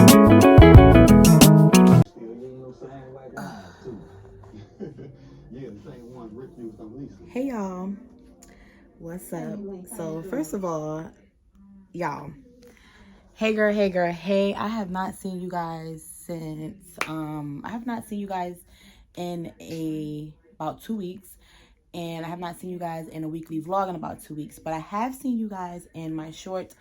Hey y'all, what's up? So first of all, y'all, hey girl, hey, I have not seen you guys since I have not seen you guys in about 2 weeks, and I have not seen you guys in a weekly vlog in about 2 weeks, but I have seen you guys in my short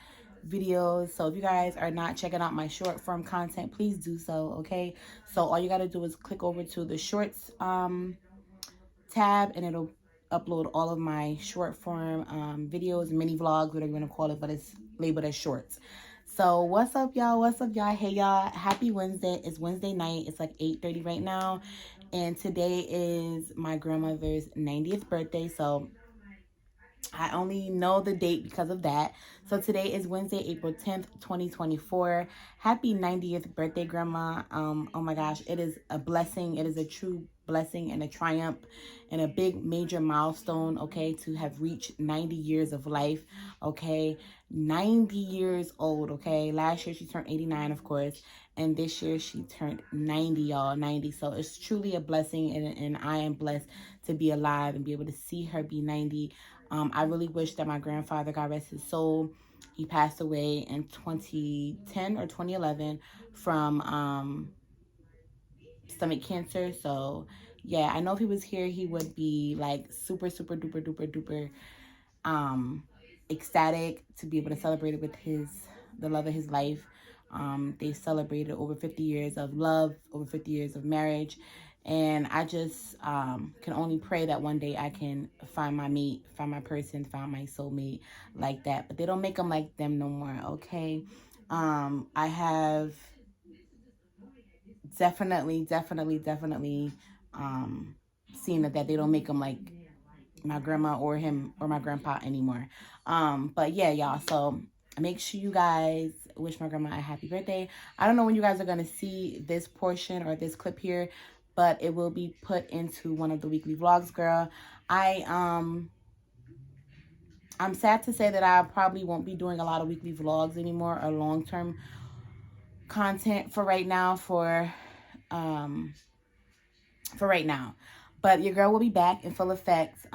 videos. So if you guys are not checking out my short form content, please do so. Okay, so all you got to do is click over to the shorts tab, and it'll upload all of my short form videos, mini vlogs, whatever you want to call it, but it's labeled as shorts. So what's up, y'all? What's up, y'all? Hey, y'all. Happy Wednesday. It's Wednesday night. It's like 8:30 right now, and today is my grandmother's 90th birthday. So I only know the date because of that. So today is Wednesday, April 10th, 2024. Happy 90th birthday, Grandma. Oh my gosh, it is a blessing. It is a true blessing and a triumph and a big major milestone, okay, to have reached 90 years of life, okay? 90 years old, okay? Last year she turned 89, of course, and this year she turned 90, y'all, 90. So it's truly a blessing, and I am blessed to be alive and be able to see her be 90. I really wish that my grandfather, God rest his soul, he passed away in 2010 or 2011 from stomach cancer. So yeah, I know if he was here, he would be like super duper duper ecstatic to be able to celebrate it with the love of his life. They celebrated over 50 years of love, over 50 years of marriage. And I just can only pray that one day I can find my mate, find my person, find my soulmate like that. But they don't make them like them no more, okay? I have definitely seen that they don't make them like my grandma or him or my grandpa anymore. But yeah, y'all, so make sure you guys wish my grandma a happy birthday. I don't know when you guys are gonna see this portion or this clip here, but it will be put into one of the weekly vlogs, girl. I'm sad to say that I probably won't be doing a lot of weekly vlogs anymore or long-term content for right now, for right now. But your girl will be back in full effect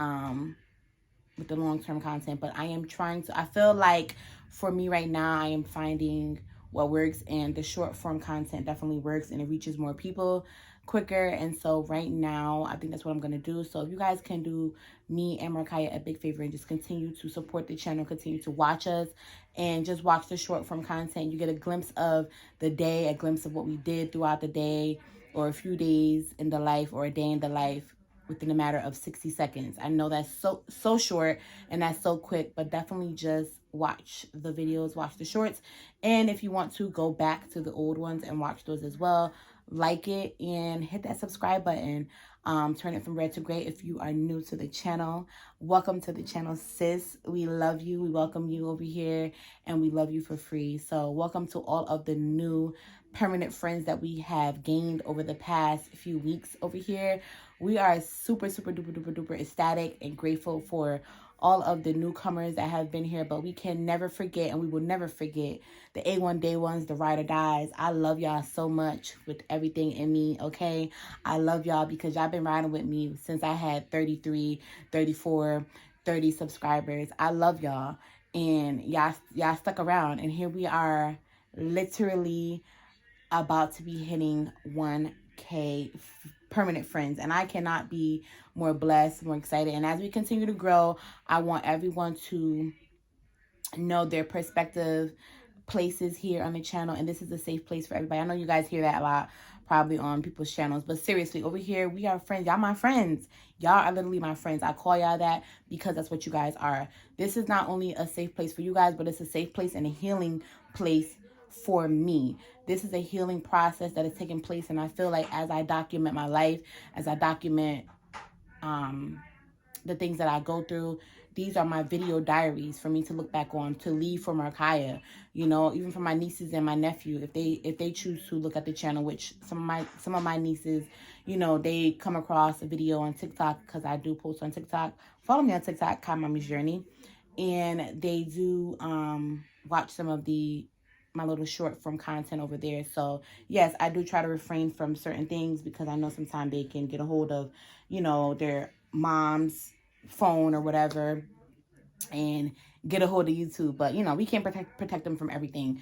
with the long-term content. But I am trying to, I feel like for me right now, I am finding what works, and the short form content definitely works, and it reaches more people quicker. And so right now, I think that's what I'm going to do. So if you guys can do me and Markaya a big favor and just continue to support the channel, continue to watch us, and just watch the short form content. You get a glimpse of the day, a glimpse of what we did throughout the day, or a few days in the life, or a day in the life within a matter of 60 seconds. I know that's so short and that's so quick, but definitely just watch the videos, watch the shorts. And if you want to, go back to the old ones and watch those as well. Like it and hit that subscribe button. Turn it from red to gray if you are new to the channel. Welcome to the channel, sis. We love you. We welcome you over here, and we love you for free. So welcome to all of the new permanent friends that we have gained over the past few weeks over here. We are super duper ecstatic and grateful for all of the newcomers that have been here, but we can never forget, and we will never forget, the A1 day ones, the ride or dies. I love y'all so much with everything in me, okay? I love y'all because y'all been riding with me since I had 33, 34, 30 subscribers. I love y'all, and y'all stuck around, and here we are, literally about to be hitting 1K permanent friends, and I cannot be more blessed, more excited. And as we continue to grow, I want everyone to know their perspective places here on the channel, and this is a safe place for everybody. I know you guys hear that a lot probably on people's channels, but seriously, over here we are friends. Y'all my friends. Y'all are literally my friends. I call y'all that because that's what you guys are. This is not only a safe place for you guys, but it's a safe place and a healing place for me. This is a healing process that is taking place, and I feel like as I document my life, as I document the things that I go through, these are my video diaries for me to look back on, to leave for Markaya, you know, even for my nieces and my nephew, if they choose to look at the channel, which some of my nieces, you know, they come across a video on TikTok, because I do post on TikTok. Follow me on TikTok, KYMOMMYSJOURNey, and they do watch some of my little short form content over there. So yes, I do try to refrain from certain things because I know sometimes they can get a hold of, you know, their mom's phone or whatever and get a hold of YouTube. But you know, we can't protect them from everything.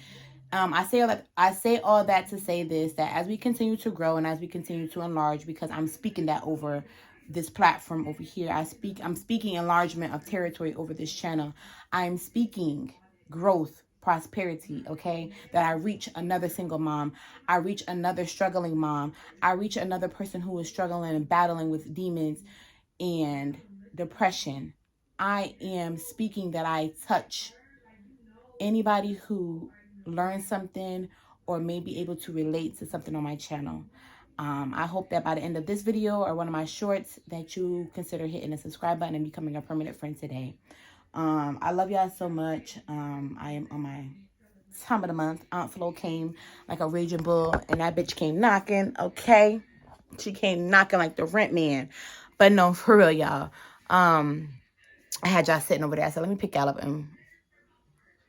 I say all that to say this, that as we continue to grow and as we continue to enlarge, because I'm speaking that over this platform over here, I'm speaking enlargement of territory over this channel. I'm speaking growth, prosperity, okay? That I reach another single mom. I reach another struggling mom. I reach another person who is struggling and battling with demons and depression. I am speaking that I touch anybody who learns something or may be able to relate to something on my channel. I hope that by the end of this video or one of my shorts that you consider hitting the subscribe button and becoming a permanent friend today. I love y'all so much. I am on my time of the month. Aunt Flo came like a raging bull and that bitch came knocking, okay? She came knocking like the rent man. But no, for real, y'all. I had y'all sitting over there. So let me pick y'all up and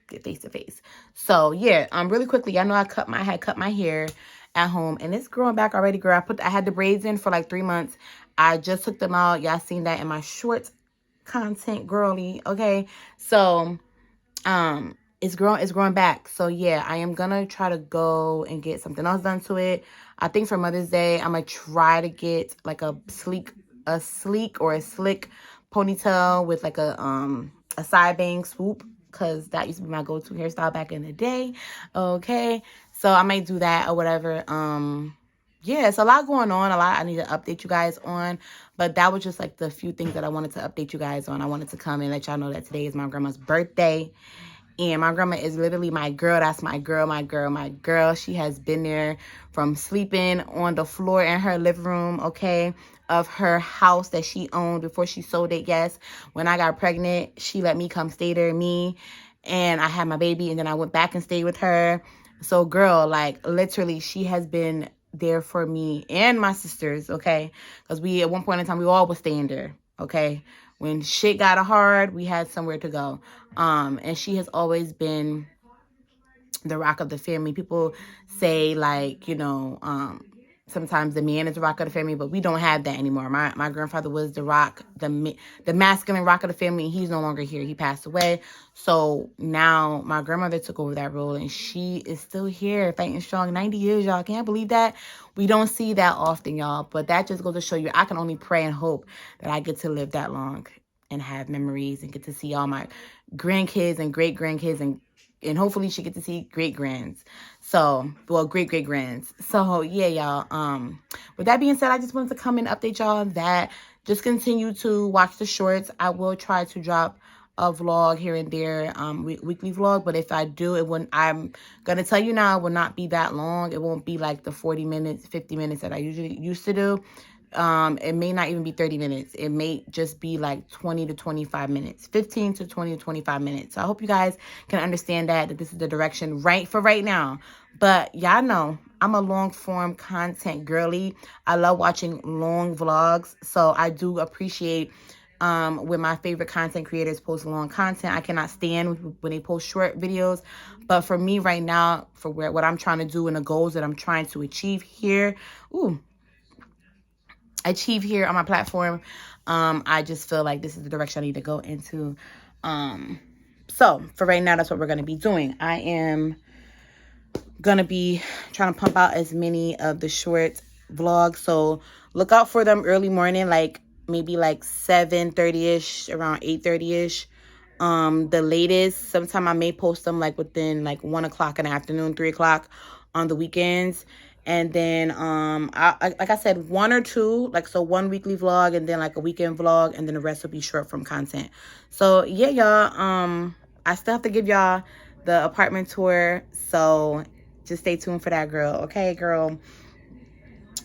get face to face. So yeah, really quickly, y'all know I had cut my hair at home and it's growing back already, girl. I had the braids in for like 3 months. I just took them out. Y'all seen that in my short content, girly. Okay, so it's growing back. So yeah, I am gonna try to go and get something else done to it. I think for Mother's Day, I'm gonna try to get like a sleek or a slick ponytail with like a side bang swoop, because that used to be my go-to hairstyle back in the day. Okay, so I might do that or whatever. Yeah, it's a lot going on, a lot I need to update you guys on, but that was just like the few things that I wanted to update you guys on. I wanted to come and let y'all know that today is my grandma's birthday, and my grandma is literally my girl. That's my girl. She has been there from sleeping on the floor in her living room, okay, of her house that she owned before she sold it. Yes, when I got pregnant, she let me come stay there, and I had my baby, and then I went back and stayed with her. So girl, like literally, she has been there for me and my sisters, okay, because we at one point in time we all was staying there, okay. When shit got hard, we had somewhere to go. And she has always been the rock of the family. People say, like, you know, sometimes the man is the rock of the family, but we don't have that anymore. My grandfather was the rock, the masculine rock of the family, and he's no longer here. He passed away. So now my grandmother took over that role, and she is still here fighting strong. 90 years, y'all. Can't believe that? We don't see that often, y'all. But that just goes to show you, I can only pray and hope that I get to live that long and have memories and get to see all my grandkids and great-grandkids, and hopefully she get to see great-grands. So, well, great-great-grands. So, yeah, y'all. With that being said, I just wanted to come and update y'all on that. Just continue to watch the shorts. I will try to drop a vlog here and there, weekly vlog. But if I do, I'm going to tell you now, it will not be that long. It won't be like the 40 minutes, 50 minutes that I usually used to do. It may not even be 30 minutes. It may just be like 20 to 25 minutes, 15 to 20 to 25 minutes. So I hope you guys can understand that this is the direction right now. But y'all know I'm a long form content girly. I love watching long vlogs. So I do appreciate when my favorite content creators post long content. I cannot stand when they post short videos. But for me right now, for what I'm trying to do and the goals that I'm trying to achieve here, on my platform, I just feel like this is the direction I need to go into. So for right now, that's what we're going to be doing. I am going to be trying to pump out as many of the short vlogs. So look out for them early morning, like maybe like 7:30ish, around 8:30ish. The latest, sometime I may post them like within like 1 o'clock in the afternoon, 3 o'clock on the weekends. And then, like I said, 1 or 2, like, so 1 weekly vlog and then like a weekend vlog, and then the rest will be short form content. So yeah, y'all, I still have to give y'all the apartment tour. So just stay tuned for that, girl. Okay, girl.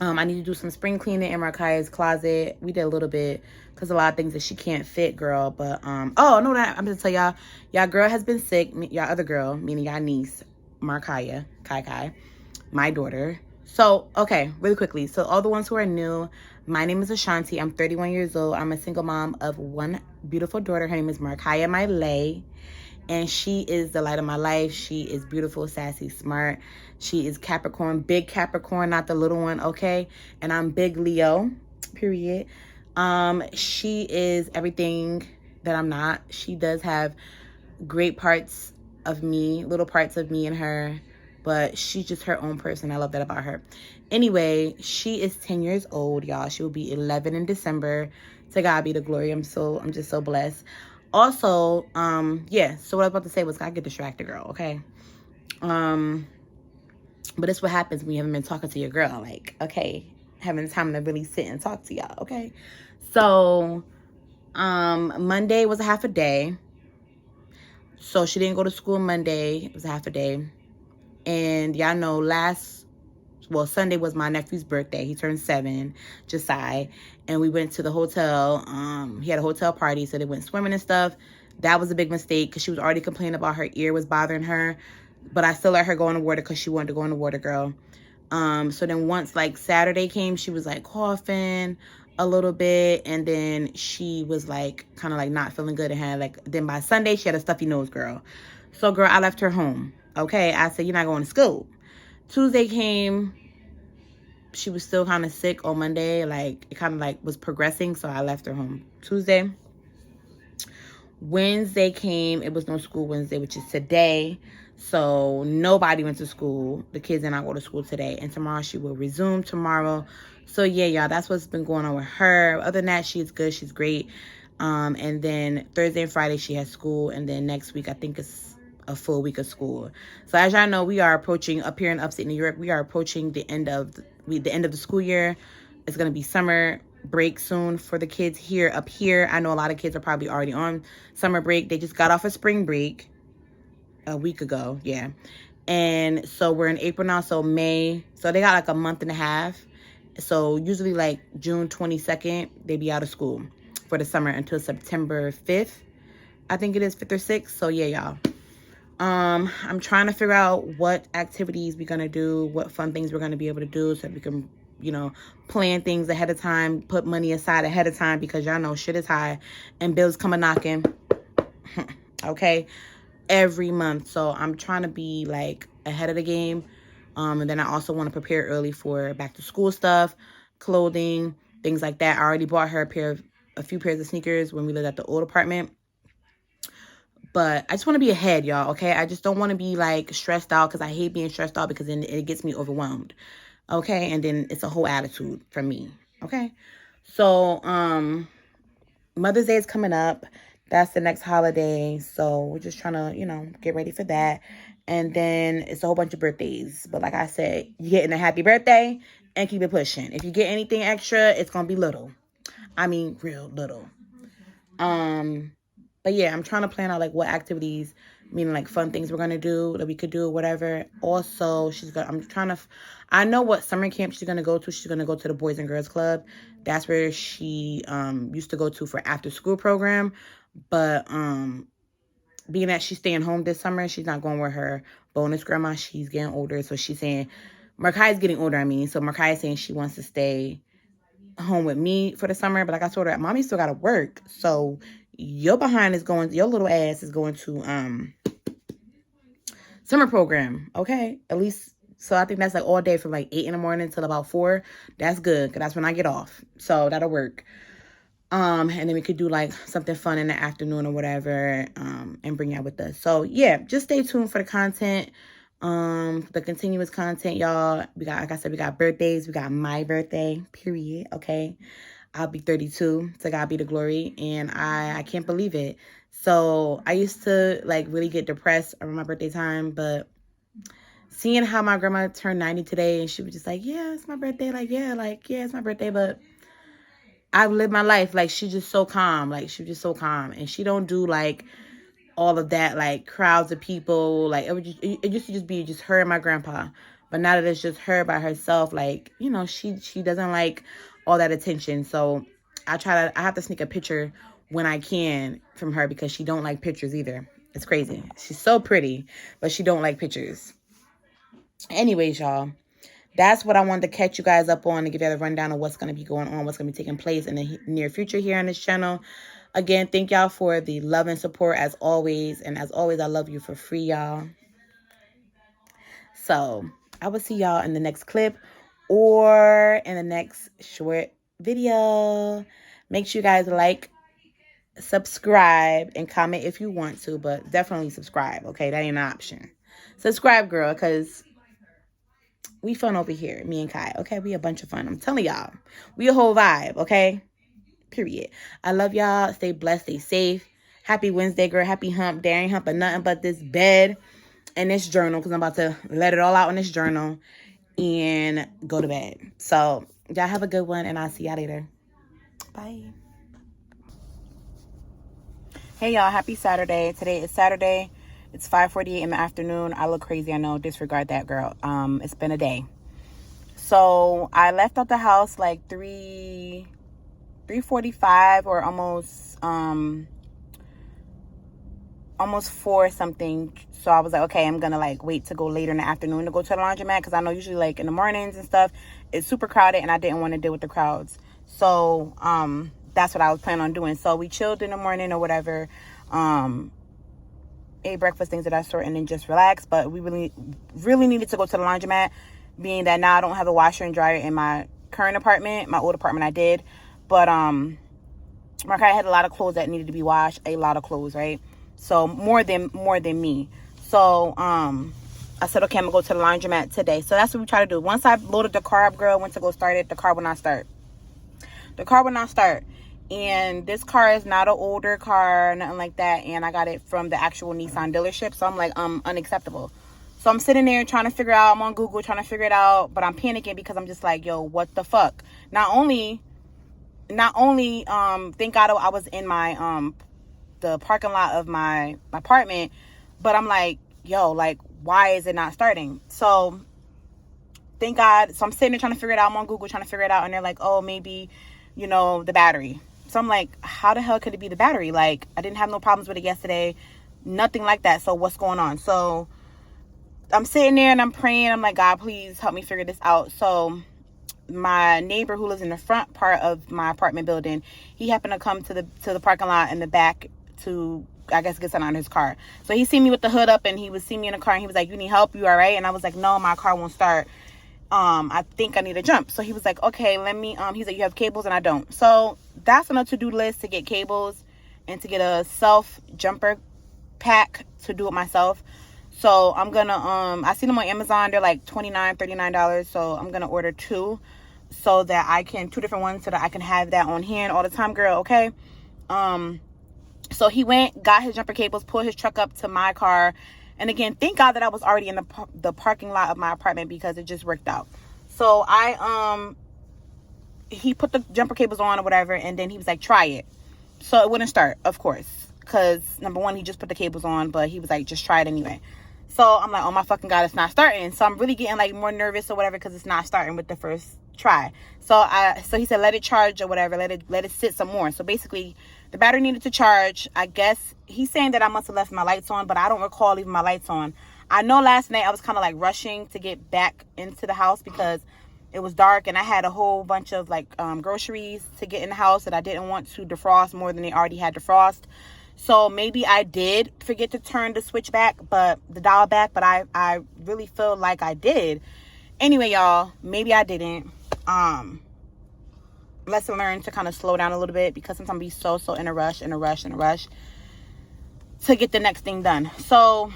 I need to do some spring cleaning in Markia's closet. We did a little bit because a lot of things that she can't fit, girl. But, oh, no, I'm going to tell y'all, y'all girl has been sick. Y'all other girl, meaning y'all niece, Markia, Kai, my daughter. So, okay, really quickly. So, all the ones who are new, my name is Ashanti. I'm 31 years old. I'm a single mom of 1 beautiful daughter. Her name is Markia Miley. And she is the light of my life. She is beautiful, sassy, smart. She is Capricorn, big Capricorn, not the little one, okay? And I'm big Leo, period. She is everything that I'm not. She does have great parts of me, little parts of me in her, but she's just her own person. I love that about her. Anyway, she is 10 years old, y'all. She will be 11 in December. To God be the glory. I'm just so blessed. Also, yeah, so what I was about to say was I get distracted, girl, okay? But it's what happens when you haven't been talking to your girl, like, okay, having time to really sit and talk to y'all, okay? So, Monday was a half a day. So she didn't go to school Monday. It was a half a day. And y'all know Sunday was my nephew's birthday. He turned 7, Josiah. And we went to the hotel. He had a hotel party, so they went swimming and stuff. That was a big mistake because she was already complaining about her ear was bothering her. But I still let her go in the water because she wanted to go in the water, girl. So then once, like, Saturday came, she was, like, coughing a little bit. And then she was, like, kind of, like, not feeling good. And had, like, then by Sunday, she had a stuffy nose, girl. So, girl, I left her home. Okay? I said, you're not going to school. Tuesday came. She was still kind of sick on Monday. Like, it kind of, like, was progressing. So, I left her home Tuesday. Wednesday came. It was no school Wednesday, which is today. So nobody went to school. The kids did not go to school today. And tomorrow she will resume tomorrow. So yeah, y'all, that's what's been going on with her. Other than that, she's good. She's great. And then Thursday and Friday she has school. And then next week, I think it's a full week of school. So as y'all know, we are approaching, up here in upstate New York, we are approaching the end of the school year. It's going to be summer break soon for the kids up here. I know a lot of kids are probably already on summer break. They just got off a spring break a week ago, yeah. And so we're in April now, so May. So they got like a month and a half. So usually like June 22nd, they be out of school for the summer until September 5th. I think it is 5th or 6th. So yeah, y'all. I'm trying to figure out what activities we're going to do, what fun things we're going to be able to do so that we can, you know, plan things ahead of time, put money aside ahead of time because y'all know shit is high and bills come a-knocking. Okay? Every month. So I'm trying to be like ahead of the game. And then I also want to prepare early for back to school stuff, clothing, things like that. I already bought her a few pairs of sneakers when we lived at the old apartment. But I just want to be ahead, y'all, okay? I just don't want to be, like, stressed out because I hate being stressed out because then it gets me overwhelmed, okay? And then it's a whole attitude from me, okay? So, Mother's Day is coming up. That's the next holiday. So, we're just trying to, you know, get ready for that. And then it's a whole bunch of birthdays. But like I said, you're getting a happy birthday and keep it pushing. If you get anything extra, it's going to be little. I mean, real little. But yeah, I'm trying to plan out like what activities, meaning like fun things we're going to do that we could do or whatever. Also, I know what summer camp she's going to go to. She's going to go to the Boys and Girls Club. That's where she used to go to for after school program. But being that she's staying home this summer, she's not going with her bonus grandma. She's getting older. So she's saying, Markai's getting older, So Markai is saying she wants to stay home with me for the summer. But like I told her, Mommy still got to work. So your little ass is going to summer program, okay? At least, so I think that's like all day from like 8 in the morning till about 4. That's good, because that's when I get off. So that'll work. And then we could do like something fun in the afternoon or whatever, and bring y'all with us. So yeah, just stay tuned for the content, the continuous content, y'all. We got, like I said, we got birthdays. We got my birthday, period, okay? I'll be 32, to God be the glory, and I can't believe it. So I used to like really get depressed around my birthday time, but seeing how my grandma turned 90 today, and she was just like, yeah, it's my birthday, yeah, it's my birthday, but I've lived my life. Like, she's just so calm. And she don't do like all of that, like crowds of people. Like it used to just be just her and my grandpa. But now that it's just her by herself, like, you know, she doesn't like all that attention. So I have to sneak a picture when I can from her because she don't like pictures either. It's crazy. She's so pretty, but she don't like pictures. Anyways, y'all, that's what I wanted to catch you guys up on, to give you a rundown of what's going to be going on, what's going to be taking place in the near future here on this channel. Again, thank y'all for the love and support as always. And as always, I love you for free, y'all. So I will see y'all in the next clip or in the next short video. Make sure you guys like, subscribe, and comment if you want to, but definitely subscribe, okay? That ain't an option. Subscribe, girl, because we fun over here, me and Kai, okay? We a bunch of fun. I'm telling y'all. We a whole vibe, okay? Period. I love y'all. Stay blessed. Stay safe. Happy Wednesday, girl. Happy hump. There ain't hump of nothing but this bed and this journal, because I'm about to let it all out in this journal and go to bed. So y'all have a good one, and I'll see y'all later. Bye. Hey, y'all. Happy Saturday. Today is Saturday. It's 5:48 in the afternoon. I look crazy. I know. Disregard that, girl. It's been a day. So I left out the house like 3:45 or almost 4 something. So I was like, okay, I'm gonna like wait to go later in the afternoon to go to the laundromat, because I know usually like in the mornings and stuff it's super crowded and I didn't want to deal with the crowds. So that's what I was planning on doing. So we chilled in the morning or whatever, ate breakfast, things of that sort, and then just relaxed. But we really needed to go to the laundromat, being that now I don't have a washer and dryer in my current apartment. My old apartment I did, but Markai had a lot of clothes that needed to be washed, a lot of clothes, right? So more than me. So I said, okay, I'm gonna go to the laundromat today. So that's what we try to do. Once I loaded the car up, girl, went to go start it, the car would not start. And this car is not an older car, nothing like that. And I got it from the actual Nissan dealership. So I'm like, unacceptable. So I'm sitting there trying to figure out, I'm on Google trying to figure it out, but I'm panicking because I'm just like, yo, what the fuck? Not only, thank God I was in my, the parking lot of my apartment, but I'm like, yo, like, why is it not starting? So thank God. So I'm sitting there trying to figure it out. I'm on Google trying to figure it out. And they're like, oh, maybe, the battery. So I'm like, how the hell could it be the battery? Like, I didn't have no problems with it yesterday. Nothing like that. So what's going on? So I'm sitting there and I'm praying. I'm like, God, please help me figure this out. So my neighbor who lives in the front part of my apartment building, he happened to come to the parking lot in the back to, I guess, get something on his car. So he seen me with the hood up and he was seeing me in the car and he was like, you need help? You all right? And I was like, no, my car won't start. I think I need a jump. So he was like, okay, let me, he's like, you have cables? And I don't. So that's on a to-do list, to get cables and to get a self jumper pack to do it myself. So I'm gonna, I see them on Amazon. They're like $29, $39. So I'm gonna order 2 so that I can, 2 different ones so that I can have that on hand all the time, girl. Okay. So he went, got his jumper cables, pulled his truck up to my car. And again, thank God that I was already in the parking lot of my apartment, because it just worked out. So he put the jumper cables on or whatever, and then he was like, try it. So it wouldn't start, of course, because number one, he just put the cables on, but he was like, just try it anyway. So I'm like, oh my fucking God, it's not starting. So I'm really getting like more nervous or whatever, because it's not starting with the first try. So he said, let it charge or whatever, let it sit some more. So basically the battery needed to charge. I guess he's saying that I must have left my lights on, but I don't recall leaving my lights on. I know last night I was kind of like rushing to get back into the house because it was dark and I had a whole bunch of like groceries to get in the house that I didn't want to defrost more than they already had defrost. So maybe I did forget to turn the switch back, but the dial back, but I really feel like I did. Anyway, y'all, maybe I didn't. Lesson learned to kind of slow down a little bit, because sometimes we so in a rush to get the next thing done. So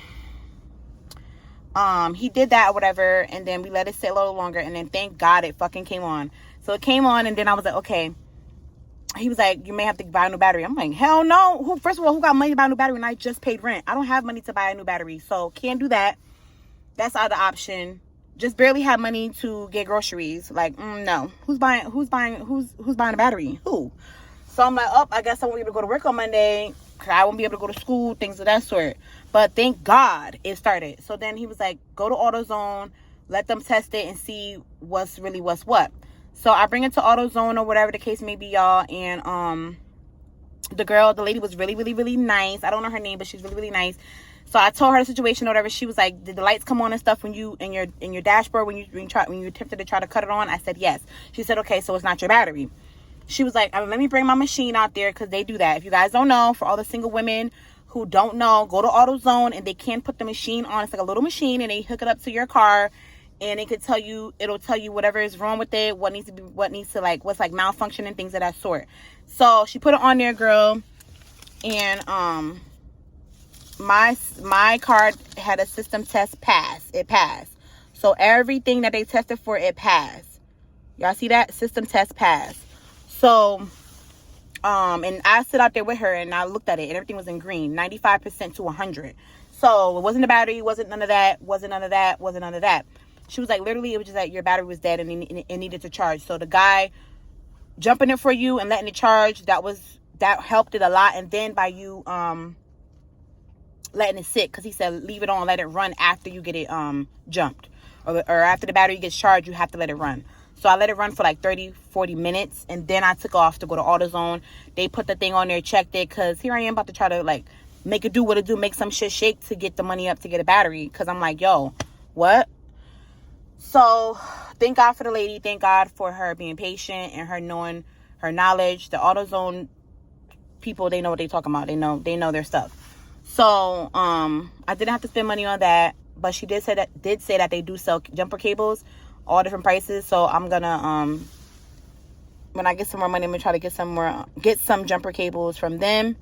he did that or whatever, and then we let it sit a little longer, and then thank God it fucking came on. So it came on, and then I was like, okay. He was like, you may have to buy a new battery. I'm like, hell no. First of all, who got money to buy a new battery when I just paid rent? I don't have money to buy a new battery, so can't do that. That's out of the option. Just barely have money to get groceries. Like, no. Who's buying a battery? Who? So I'm like, I guess I won't be able to go to work on Monday. I won't be able to go to school, things of that sort. But thank God it started. So then he was like, go to AutoZone, let them test it and see what's what. So I bring it to AutoZone or whatever the case may be, y'all. And the lady was really, really, really nice. I don't know her name, but she's really, really nice. So I told her the situation or whatever. She was like, did the lights come on and stuff when you in your dashboard when you attempted to try to cut it on? I said yes. She said, okay, so it's not your battery. she was like, let me bring my machine out there, because they do that. If you guys don't know, for all the single women who don't know, go to AutoZone, and they can put the machine on. It's like a little machine, and they hook it up to your car, and it could tell you, it'll tell you whatever is wrong with it, what needs to like, what's like malfunctioning, things of that sort. So she put it on there, girl, and my card had a system test pass. It passed. So everything that they tested for, it passed. Y'all see that? System test pass. So and I stood out there with her, and I looked at it, and everything was in green, 95% to 100. So it wasn't the battery, wasn't none of that, wasn't none of that, wasn't none of that. She was like, literally, it was just that your battery was dead and it needed to charge. So the guy jumping it for you and letting it charge, that helped it a lot. And then by you letting it sit, because he said leave it on, let it run after you get it jumped, or after the battery gets charged, you have to let it run. So I let it run for like 30-40 minutes, and then I took off to go to AutoZone. They put the thing on there, checked it, because here I am about to try to like make it do what it do, make some shit shake to get the money up to get a battery, because I'm like, yo, what? So thank God for the lady. Thank God for her being patient and her knowing her knowledge. The AutoZone people, they know what they talking about. They know their stuff. So I didn't have to spend money on that, but she did say that they do sell jumper cables, all different prices. So I'm gonna when I get some more money, I'm gonna try to get some jumper cables from them,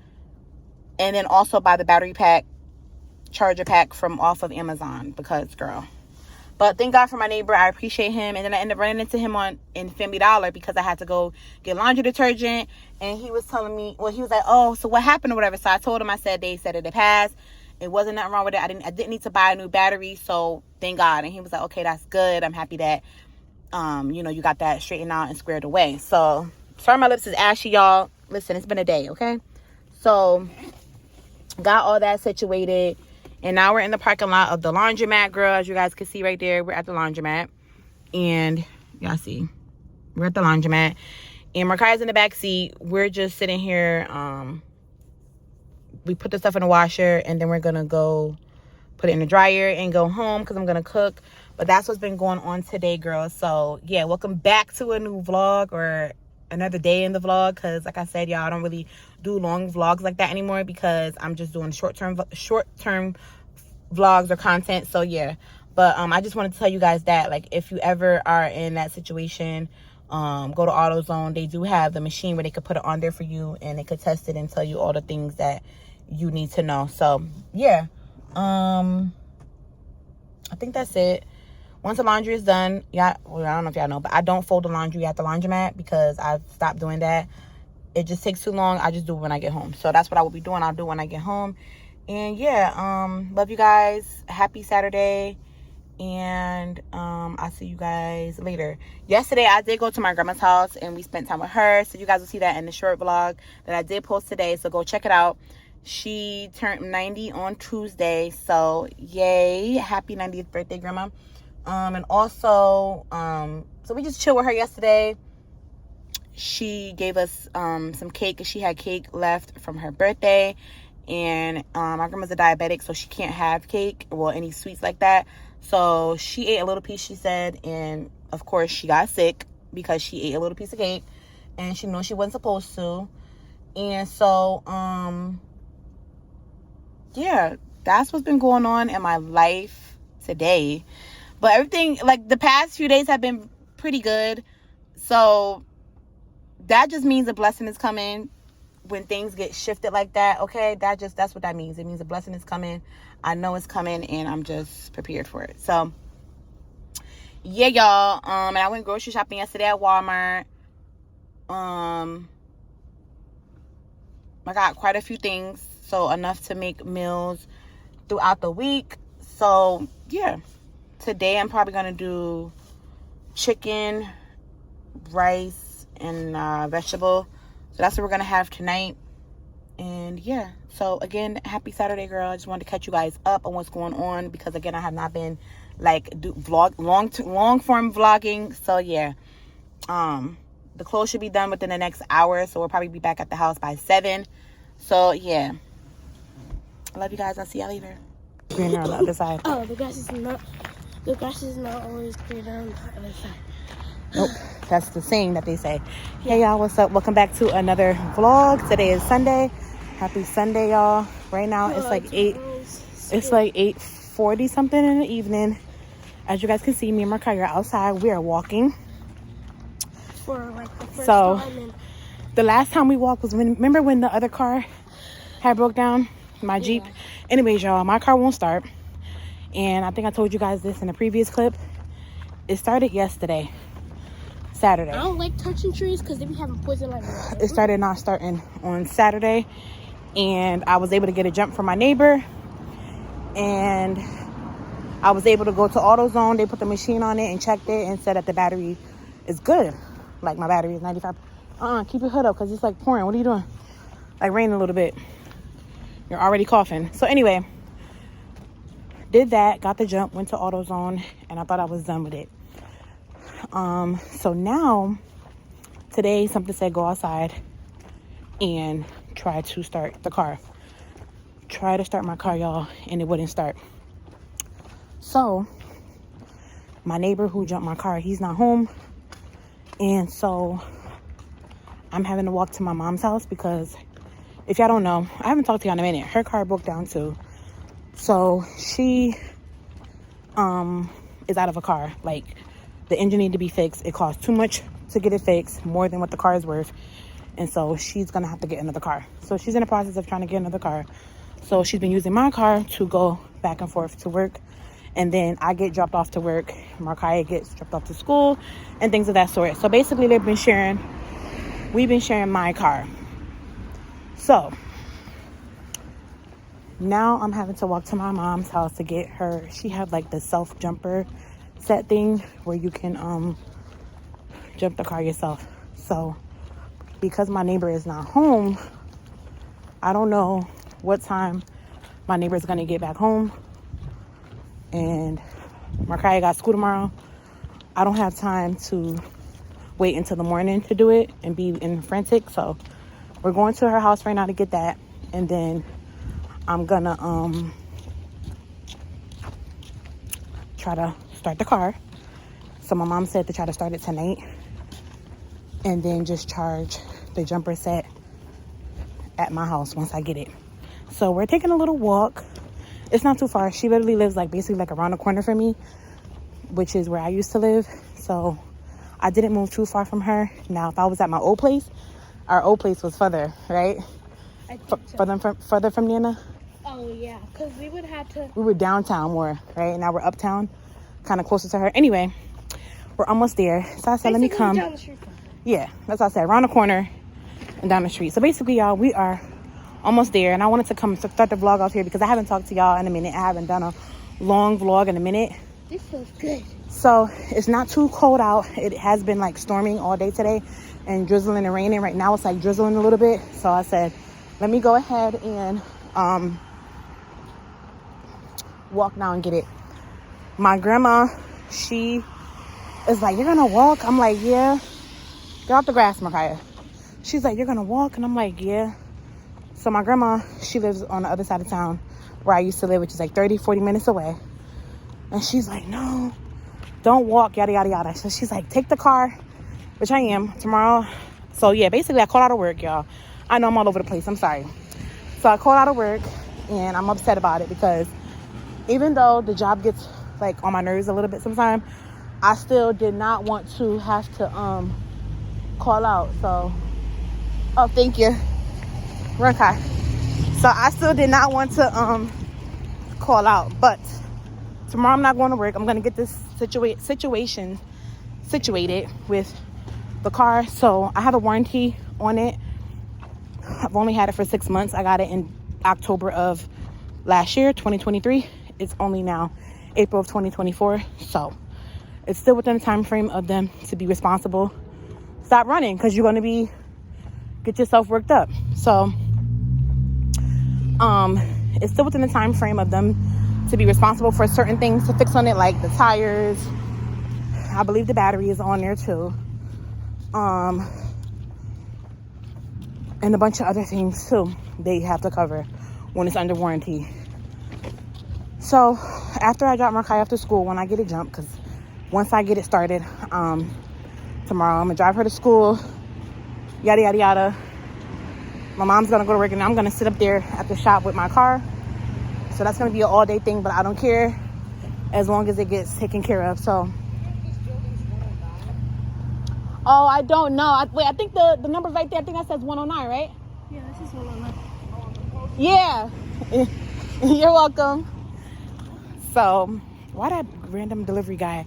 and then also buy the battery pack, charger pack from off of Amazon, because girl. But thank God for my neighbor. I appreciate him. And then I ended up running into him in Family Dollar, because I had to go get laundry detergent. And he was telling me, well, he was like, oh, so what happened or whatever. So I told him, I said, they said it passed. It wasn't nothing wrong with it. I didn't need to buy a new battery. So thank God. And he was like, okay, that's good. I'm happy that, you got that straightened out and squared away. So sorry, my lips is ashy, y'all. Listen, it's been a day, okay? So got all that situated. And now we're in the parking lot of the laundromat, girl. As you guys can see right there, we're at the laundromat. And y'all see, we're at the laundromat. And Markia's in the back seat. We're just sitting here. We put the stuff in the washer, and then we're going to go put it in the dryer and go home, because I'm going to cook. But that's what's been going on today, girl. So, yeah, welcome back to a new vlog, or another day in the vlog, because like I said, y'all, I don't really do long vlogs like that anymore, because I'm just doing short-term vlogs or content. So yeah, but I just wanted to tell you guys that, like, if you ever are in that situation, go to AutoZone. They do have the machine where they could put it on there for you, and they could test it and tell you all the things that you need to know. So yeah, I think that's it. Once the laundry is done, yeah, well, I don't know if y'all know, but I don't fold the laundry at the laundromat, because I've stopped doing that. It just takes too long. I just do it when I get home. So that's what I will be doing. I'll do it when I get home. And yeah, love you guys. Happy Saturday. And I'll see you guys later. Yesterday, I did go to my grandma's house, and we spent time with her. So you guys will see that in the short vlog that I did post today. So go check it out. She turned 90 on Tuesday. So yay. Happy 90th birthday, Grandma. And also, so we just chilled with her yesterday. She gave us some cake, because she had cake left from her birthday. And my grandma's a diabetic, so she can't have cake, well, any sweets like that. So she ate a little piece, she said, and of course she got sick because she ate a little piece of cake, and she knew she wasn't supposed to. And so yeah, that's what's been going on in my life today. But everything, like, the past few days have been pretty good. So that just means a blessing is coming when things get shifted like that, okay? That's what that means. It means a blessing is coming. I know it's coming, and I'm just prepared for it. So yeah, y'all. And I went grocery shopping yesterday at Walmart. I got quite a few things, so enough to make meals throughout the week. So yeah, today I'm probably gonna do chicken, rice, and vegetable. So that's what we're gonna have tonight. And yeah, so again, happy Saturday, girl. I just wanted to catch you guys up on what's going on, because again, I have not been like long form vlogging. So yeah, the clothes should be done within the next hour, so we'll probably be back at the house by 7. So yeah, I love you guys. I'll see y'all later. Greener on the other side. Oh, the grass is not always greener on the other side. Nope, that's the saying that they say. Hey y'all, what's up? Welcome back to another vlog. Today is Sunday. Happy Sunday, y'all. Right now it's like 8:40 something in the evening. As you guys can see, me and Markai are outside. We are walking. For like the first time. The last time we walked was remember when the other car had broke down? My Jeep. Anyways, y'all, my car won't start. And I think I told you guys this in a previous clip. It started yesterday, Saturday. I don't like touching trees because they be having poison ivy. It started not starting on Saturday, and I was able to get a jump from my neighbor, and I was able to go to AutoZone. They put the machine on it and checked it and said that the battery is good. Like my battery is 95. Keep your hood up because it's like pouring. What are you doing? Like raining a little bit. You're already coughing. So anyway, did that, got the jump, went to AutoZone, and I thought I was done with it. So now, today, something said go outside and try to start the car. Try to start my car, y'all, and it wouldn't start. So, my neighbor who jumped my car, he's not home. And so, I'm having to walk to my mom's house because, if y'all don't know, I haven't talked to y'all in a minute. Her car broke down too. So she is out of a car. Like, the engine need to be fixed. It costs too much to get it fixed, more than what the car is worth. And so she's gonna have to get another car. So she's in the process of trying to get another car. So she's been using my car to go back and forth to work. And then I get dropped off to work. Markai gets dropped off to school and things of that sort. So basically we've been sharing my car. So now I'm having to walk to my mom's house to get her. She have like the self jumper set thing where you can jump the car yourself. So because my neighbor is not home, I don't know what time my neighbor is gonna get back home. And Markai got school tomorrow. I don't have time to wait until the morning to do it and be in frantic. So we're going to her house right now to get that, and then I'm gonna try to start the car. So my mom said to try to start it tonight and then just charge the jumper set at my house once I get it. So we're taking a little walk. It's not too far. She literally lives like basically like around the corner from me, which is where I used to live. So I didn't move too far from her. Now if I was at my old place, our old place was further, right? I think so. Further from Nana? Oh, yeah, because we would have to... We were downtown more, right? Now we're uptown, kind of closer to her. Anyway, we're almost there. So I said, let me come. Down the street from her. Yeah, that's what I said. Around the corner and down the street. So basically, y'all, we are almost there. And I wanted to come start the vlog off here because I haven't talked to y'all in a minute. I haven't done a long vlog in a minute. This feels good. So it's not too cold out. It has been like storming all day today and drizzling and raining. Right now it's like drizzling a little bit. So I said, let me go ahead and walk now and get it. My grandma, she is like, you're gonna walk? I'm like, yeah. Get off the grass, Markai. She's like, you're gonna walk? And I'm like, yeah. So my grandma, she lives on the other side of town where I used to live, which is like 30-40 minutes away. And she's like, no, don't walk, yada yada yada. So she's like, take the car, which I am tomorrow. So yeah, basically I called out of work, y'all. I know I'm all over the place, I'm sorry. So I called out of work and I'm upset about it because even though the job gets like on my nerves a little bit sometimes, I still did not want to have to call out. So, oh, thank you. Run, Kai. So I still did not want to call out, but tomorrow I'm not going to work. I'm going to get this situation situated with the car. So I have a warranty on it. I've only had it for 6 months. I got it in October of last year, 2023. It's only now April of 2024. So it's still within the time frame of them to be responsible. Stop running because you're going to get yourself worked up. So it's still within the time frame of them to be responsible for certain things to fix on it, like the tires. I believe the battery is on there too. And a bunch of other things too they have to cover when it's under warranty. So after I drop Markai off to school, when I get it jumped, because once I get it started, tomorrow. I'm gonna drive her to school, yada yada yada. My mom's gonna go to work, and I'm gonna sit up there at the shop with my car. So that's gonna be an all-day thing, but I don't care as long as it gets taken care of. So, oh, I don't know. Wait, I think the number right there, I think that says 109, right? Yeah, this is 109. Yeah. You're welcome. So, why that random delivery guy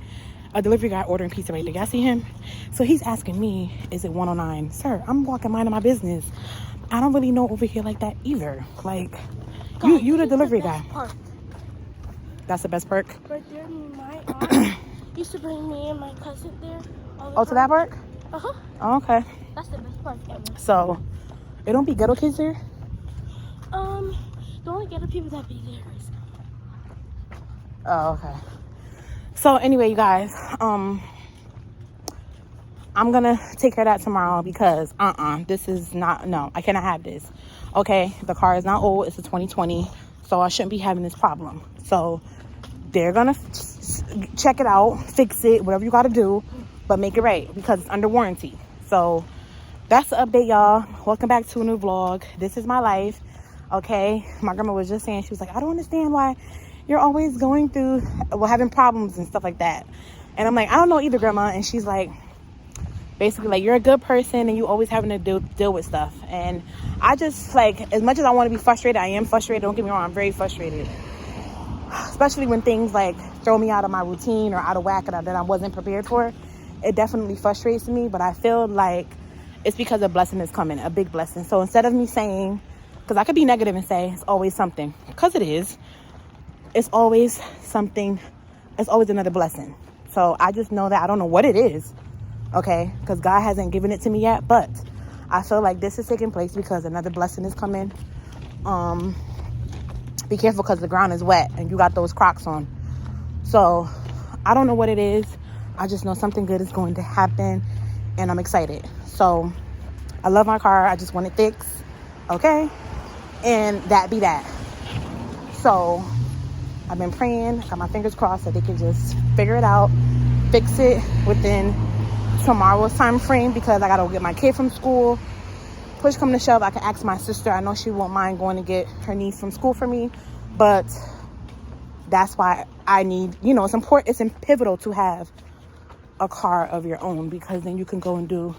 ordering pizza right there? Y'all see him? So he's asking me, is it 109? Sir, I'm walking minding my business. I don't really know over here like that either. Like, God, you the delivery guy. Park. That's the best perk? Right there, my aunt used to bring me and my cousin there all the time. To that park? Uh-huh. Oh, okay. That's the best park ever. So, it don't be ghetto kids there? The only ghetto people that be there is... Oh, okay. So, anyway, you guys, I'm gonna take care of that tomorrow because, this is not, no, I cannot have this. Okay, the car is not old, it's a 2020, so I shouldn't be having this problem. So, they're gonna check it out, fix it, whatever you gotta do, but make it right because it's under warranty. So, that's the update, y'all. Welcome back to a new vlog. This is my life, okay? My grandma was just saying, she was like, I don't understand why you're always going through, having problems and stuff like that. And I'm like, I don't know either, grandma. And she's like, basically, like, you're a good person and you always having to deal with stuff. And I just, like, as much as I want to be frustrated, I am frustrated. Don't get me wrong, I'm very frustrated. Especially when things, like, throw me out of my routine or out of whack that I wasn't prepared for. It definitely frustrates me, but I feel like it's because a blessing is coming, a big blessing. So instead of me saying, because I could be negative and say it's always something, because it is, it's always something, it's always another blessing. So I just know that I don't know what it is, okay, because God hasn't given it to me yet, but I feel like this is taking place because another blessing is coming. Be careful because the ground is wet and you got those Crocs on. So I don't know what it is. I just know something good is going to happen and I'm excited. So I love my car. I just want it fixed, okay, and that be that. So I've been praying, got my fingers crossed that they can just figure it out, fix it within tomorrow's time frame because I gotta get my kid from school. Push come to shove, I can ask my sister. I know she won't mind going to get her niece from school for me, but that's why I need, it's important, it's pivotal to have a car of your own because then you can go and do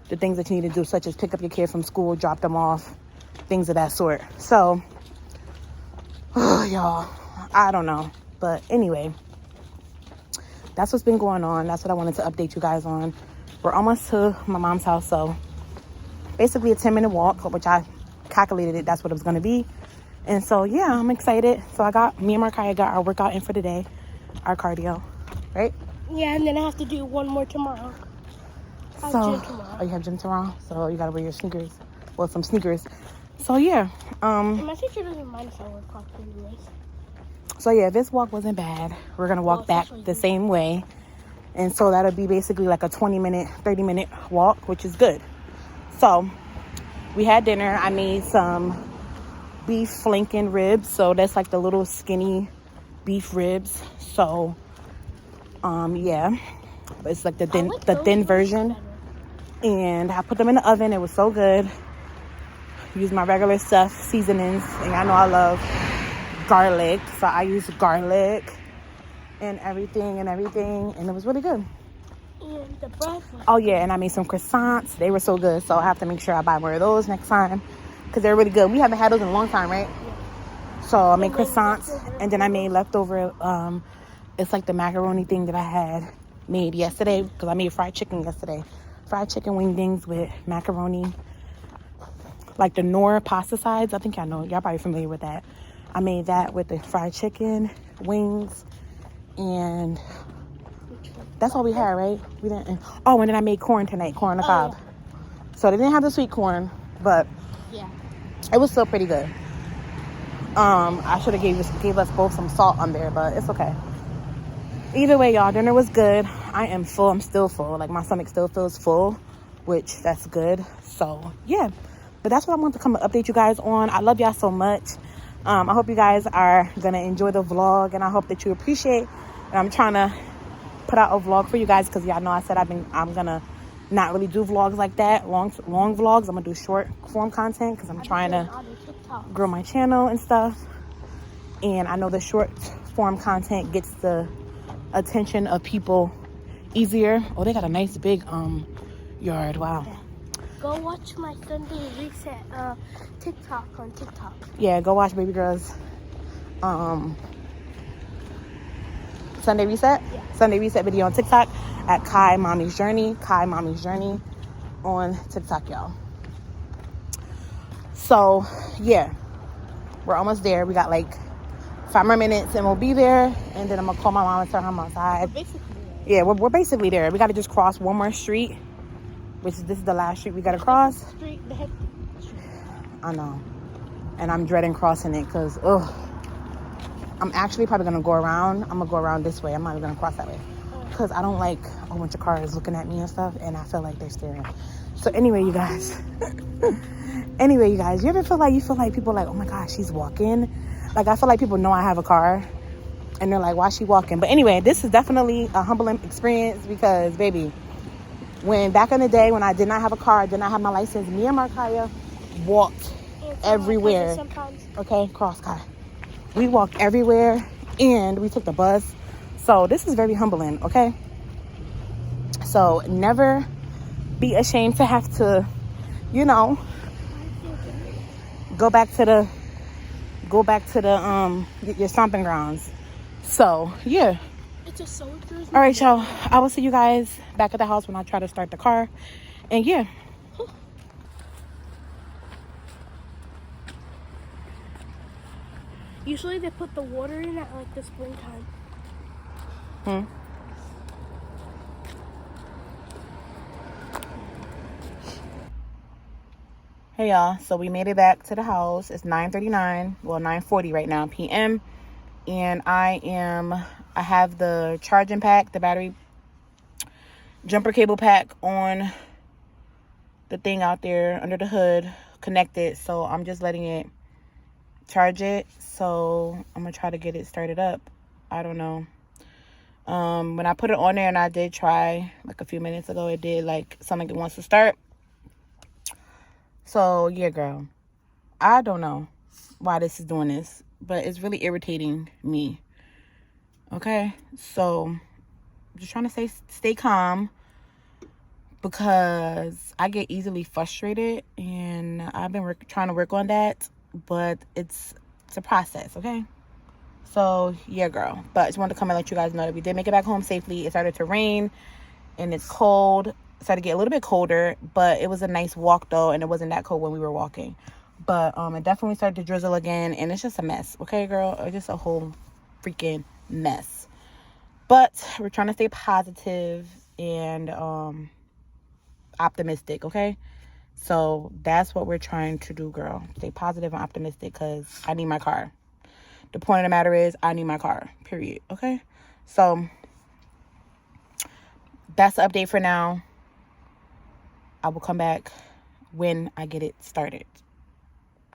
the things that you need to do, such as pick up your kid from school, drop them off, things of that sort. So, y'all, I don't know. But anyway, that's what's been going on. That's what I wanted to update you guys on. We're almost to my mom's house, so basically a 10-minute walk, which I calculated it, that's what it was going to be. And so, yeah, I'm excited. So me and Markaya got our workout in for the day, our cardio, right? Yeah, and then I have to do one more tomorrow. I have gym tomorrow. Oh, you have gym tomorrow? So you got to wear your sneakers. Well, some sneakers. So, yeah. And my teacher doesn't mind if I wear Crocs anyways. So, yeah, this walk wasn't bad. We're going to walk back the same way. And so that'll be basically like a 20-minute, 30-minute walk, which is good. So we had dinner. I made some beef flanken ribs. So that's like the little skinny beef ribs. So, yeah, but it's like the thin version. And I put them in the oven. It was so good. Use my regular stuff, seasonings. And I know I love garlic. So I used garlic and everything. And it was really good. And the bread. Oh, yeah, and I made some croissants. They were so good, so I have to make sure I buy more of those next time because they're really good. We haven't had those in a long time, right? Yeah. So I made croissants, and then I made leftover, it's like the macaroni thing that I had made yesterday because I made fried chicken yesterday. Fried chicken wingdings with macaroni, like the Knorr pasta sides. I think y'all probably familiar with that. I made that with the fried chicken, wings, and that's all we had, right? We didn't. Oh, and then I made corn tonight, corn on the cob. Yeah. So they didn't have the sweet corn, but yeah, it was still pretty good. I should have gave us both some salt on there, but it's okay. Either way, y'all, dinner was good. I am full. I'm still full. Like my stomach still feels full, which that's good. So yeah, but that's what I want to come and update you guys on. I love y'all so much. I hope you guys are gonna enjoy the vlog, and I hope that you appreciate. And I'm trying to put out a vlog for you guys because y'all know I said I'm gonna not really do vlogs like that, long vlogs. I'm gonna do short form content because I'm trying to grow my channel and stuff. And I know the short form content gets the attention of people easier. Oh, they got a nice big yard. Wow. Go watch my Sunday Reset TikTok on TikTok. Yeah, go watch baby girls Sunday Reset? Yeah. Sunday Reset video on TikTok at KYMOMMYSJOURNEY on TikTok, y'all. So, yeah. We're almost there. We got like 5 more minutes and we'll be there. And then I'm going to call my mom and tell her I'm outside. Yeah, we're basically there. We got to just cross one more street, which is this is the last street we got to cross. I know. And I'm dreading crossing it because, I'm actually probably going to go around. I'm going to go around this way. I'm not even going to cross that way. Because I don't like a bunch of cars looking at me and stuff. And I feel like they're staring. So anyway, you guys. You ever feel like people are like, oh my gosh, she's walking? Like, I feel like people know I have a car. And they're like, why is she walking? But anyway, this is definitely a humbling experience. Because, baby, when back in the day when I did not have a car, I did not have my license, me and Markaya walked everywhere. Okay, cross Kai. We walked everywhere and we took the bus. So this is very humbling, okay? So never be ashamed to have to, go back to the your stomping grounds. So yeah. It's a soldier's. All right, y'all. I will see you guys back at the house when I try to start the car. And yeah. Usually they put the water in at like the springtime. Hey y'all, so we made it back to the house. It's 9:39, well 9:40 right now p.m. and I have the charging pack, the battery jumper cable pack on the thing out there under the hood connected, so I'm just letting it charge it. So I'm gonna try to get it started up. I don't know. When I put it on there, and I did try like a few minutes ago, it did like sound like it wants to start. So yeah, girl, I don't know why this is doing this, but it's really irritating me. Okay, so just trying to stay calm because I get easily frustrated, and I've been trying to work on that, but it's a process. Okay, so yeah, girl, but I just wanted to come and let you guys know that we did make it back home safely. It started to rain and it's cold. It started to get a little bit colder, but it was a nice walk though, and it wasn't that cold when we were walking. But it definitely started to drizzle again, and it's just a mess. Okay, girl, it's just a whole freaking mess. But we're trying to stay positive and optimistic. Okay, so that's what we're trying to do, girl. Stay positive and optimistic because I need my car. The point of the matter is I need my car, period. Okay, so that's the update for now. I will come back when I get it started,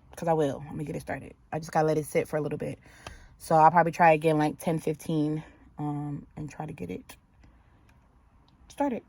because I'm gonna get it started. I just gotta let it sit for a little bit. So I'll probably try again like 10-15 and try to get it started.